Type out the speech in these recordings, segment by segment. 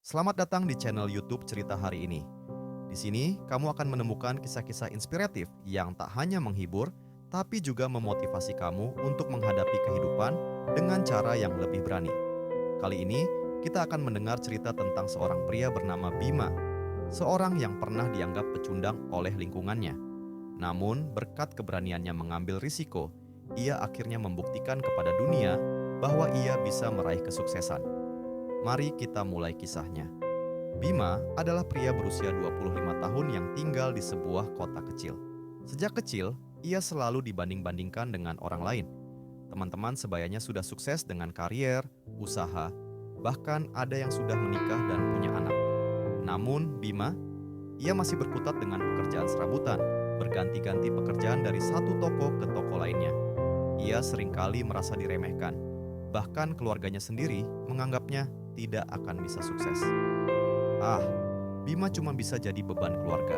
Selamat datang di channel YouTube Cerita Hari Ini. Di sini, kamu akan menemukan kisah-kisah inspiratif yang tak hanya menghibur, tapi juga memotivasi kamu untuk menghadapi kehidupan dengan cara yang lebih berani. Kali ini, kita akan mendengar cerita tentang seorang pria bernama Bima, seorang yang pernah dianggap pecundang oleh lingkungannya. Namun, berkat keberaniannya mengambil risiko, ia akhirnya membuktikan kepada dunia bahwa ia bisa meraih kesuksesan. Mari kita mulai kisahnya. Bima adalah pria berusia 25 tahun yang tinggal di sebuah kota kecil. Sejak kecil, ia selalu dibanding-bandingkan dengan orang lain. Teman-teman sebayanya sudah sukses dengan karier, usaha, bahkan ada yang sudah menikah dan punya anak. Namun, Bima, ia masih berkutat dengan pekerjaan serabutan, berganti-ganti pekerjaan dari satu toko ke toko lainnya. Ia seringkali merasa diremehkan, bahkan keluarganya sendiri menganggapnya tidak akan bisa sukses. Ah, Bima cuma bisa jadi beban keluarga,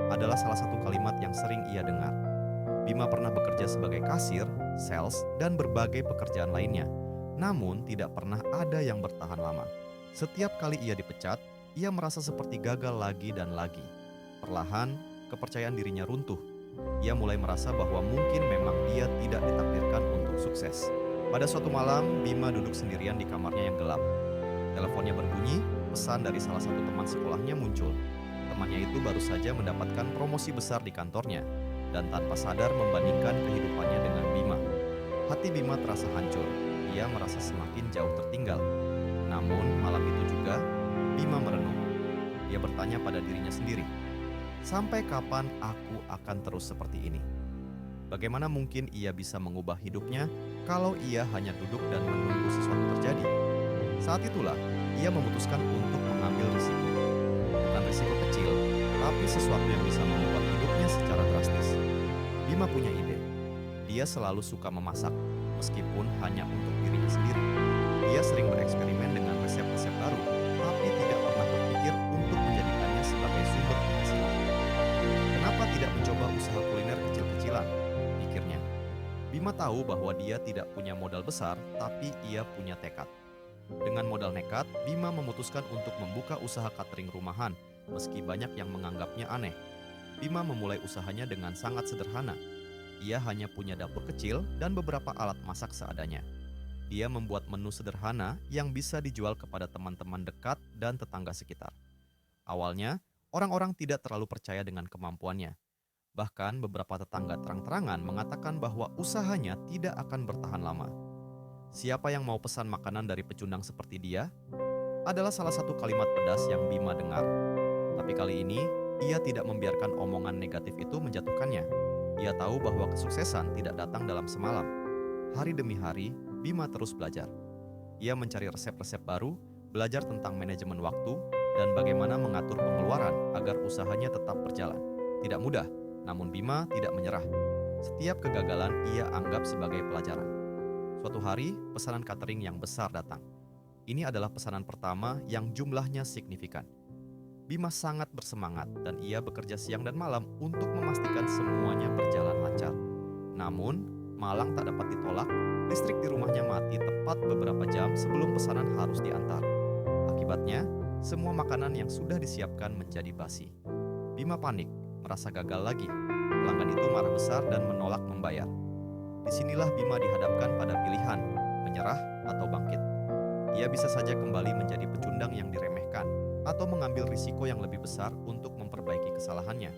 adalah salah satu kalimat yang sering ia dengar. Bima pernah bekerja sebagai kasir, sales, dan berbagai pekerjaan lainnya. Namun, tidak pernah ada yang bertahan lama. Setiap kali ia dipecat, ia merasa seperti gagal lagi dan lagi. Perlahan, kepercayaan dirinya runtuh. Ia mulai merasa bahwa mungkin memang dia tidak ditakdirkan untuk sukses. Pada suatu malam, Bima duduk sendirian di kamarnya yang gelap. Teleponnya berbunyi, pesan dari salah satu teman sekolahnya muncul. Temannya itu baru saja mendapatkan promosi besar di kantornya, dan tanpa sadar membandingkan kehidupannya dengan Bima. Hati Bima terasa hancur, ia merasa semakin jauh tertinggal. Namun malam itu juga, Bima merenung. Dia bertanya pada dirinya sendiri, sampai kapan aku akan terus seperti ini? Bagaimana mungkin ia bisa mengubah hidupnya kalau ia hanya duduk dan menunggu sesuatu terjadi? Saat itulah, ia memutuskan untuk mengambil risiko. Bukan risiko kecil, tapi sesuatu yang bisa mengubah hidupnya secara drastis. Bima punya ide. Dia selalu suka memasak, meskipun hanya untuk dirinya sendiri. Dia sering bereksperimen dengan resep-resep baru, tapi tidak pernah berpikir untuk menjadikannya sebagai sumber penghasilan. Kenapa tidak mencoba usaha kuliner kecil-kecilan? Pikirnya. Bima tahu bahwa dia tidak punya modal besar, tapi ia punya tekad. Dengan modal nekat, Bima memutuskan untuk membuka usaha catering rumahan, meski banyak yang menganggapnya aneh. Bima memulai usahanya dengan sangat sederhana. Ia hanya punya dapur kecil dan beberapa alat masak seadanya. Dia membuat menu sederhana yang bisa dijual kepada teman-teman dekat dan tetangga sekitar. Awalnya, orang-orang tidak terlalu percaya dengan kemampuannya. Bahkan beberapa tetangga terang-terangan mengatakan bahwa usahanya tidak akan bertahan lama. Siapa yang mau pesan makanan dari pecundang seperti dia? Adalah salah satu kalimat pedas yang Bima dengar. Tapi kali ini, ia tidak membiarkan omongan negatif itu menjatuhkannya. Ia tahu bahwa kesuksesan tidak datang dalam semalam. Hari demi hari, Bima terus belajar. Ia mencari resep-resep baru, belajar tentang manajemen waktu, dan bagaimana mengatur pengeluaran agar usahanya tetap berjalan. Tidak mudah, namun Bima tidak menyerah. Setiap kegagalan ia anggap sebagai pelajaran. Suatu hari, pesanan catering yang besar datang. Ini adalah pesanan pertama yang jumlahnya signifikan. Bima sangat bersemangat dan ia bekerja siang dan malam untuk memastikan semuanya berjalan lancar. Namun, malang tak dapat ditolak, listrik di rumahnya mati tepat beberapa jam sebelum pesanan harus diantar. Akibatnya, semua makanan yang sudah disiapkan menjadi basi. Bima panik, merasa gagal lagi. Pelanggan itu marah besar dan menolak membayar. Disinilah Bima dihadapkan pada pilihan, menyerah atau bangkit. Ia bisa saja kembali menjadi pecundang yang diremehkan, atau mengambil risiko yang lebih besar untuk memperbaiki kesalahannya.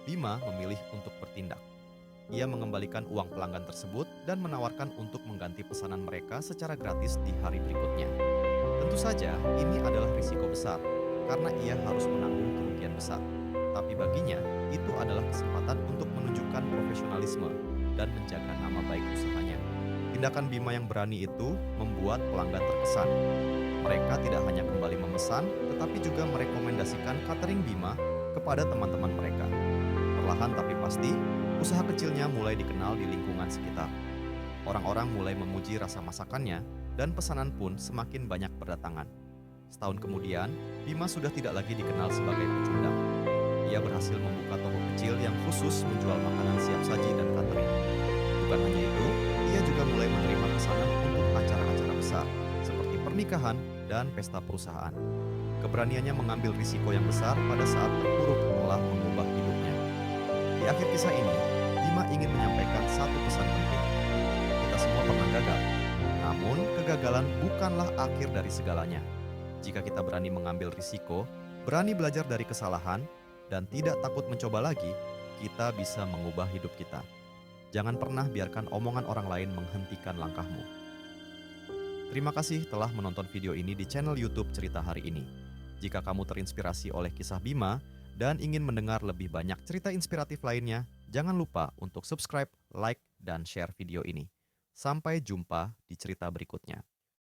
Bima memilih untuk bertindak. Ia mengembalikan uang pelanggan tersebut dan menawarkan untuk mengganti pesanan mereka secara gratis di hari berikutnya. Tentu saja, ini adalah risiko besar, karena ia harus menanggung kerugian besar. Tapi baginya, itu adalah kesempatan untuk menunjukkan profesionalisme dan menjaga nama baik usahanya. Tindakan Bima yang berani itu membuat pelanggan terkesan. Mereka tidak hanya kembali memesan, tetapi juga merekomendasikan catering Bima kepada teman-teman mereka. Perlahan tapi pasti, usaha kecilnya mulai dikenal di lingkungan sekitar. Orang-orang mulai memuji rasa masakannya, dan pesanan pun semakin banyak berdatangan. Setahun kemudian, Bima sudah tidak lagi dikenal sebagai pecundang. Ia berhasil membuka toko kecil yang khusus menjual makanan siap saji dan catering. Bukan hanya itu, ia juga mulai menerima pesanan untuk acara-acara besar, seperti pernikahan dan pesta perusahaan. Keberaniannya mengambil risiko yang besar pada saat terpuruk telah mengubah hidupnya. Di akhir kisah ini, Bima ingin menyampaikan satu pesan penting. Kita semua pernah gagal, namun kegagalan bukanlah akhir dari segalanya. Jika kita berani mengambil risiko, berani belajar dari kesalahan, dan tidak takut mencoba lagi, kita bisa mengubah hidup kita. Jangan pernah biarkan omongan orang lain menghentikan langkahmu. Terima kasih telah menonton video ini di channel YouTube Cerita Hari Ini. Jika kamu terinspirasi oleh kisah Bima dan ingin mendengar lebih banyak cerita inspiratif lainnya, jangan lupa untuk subscribe, like, dan share video ini. Sampai jumpa di cerita berikutnya.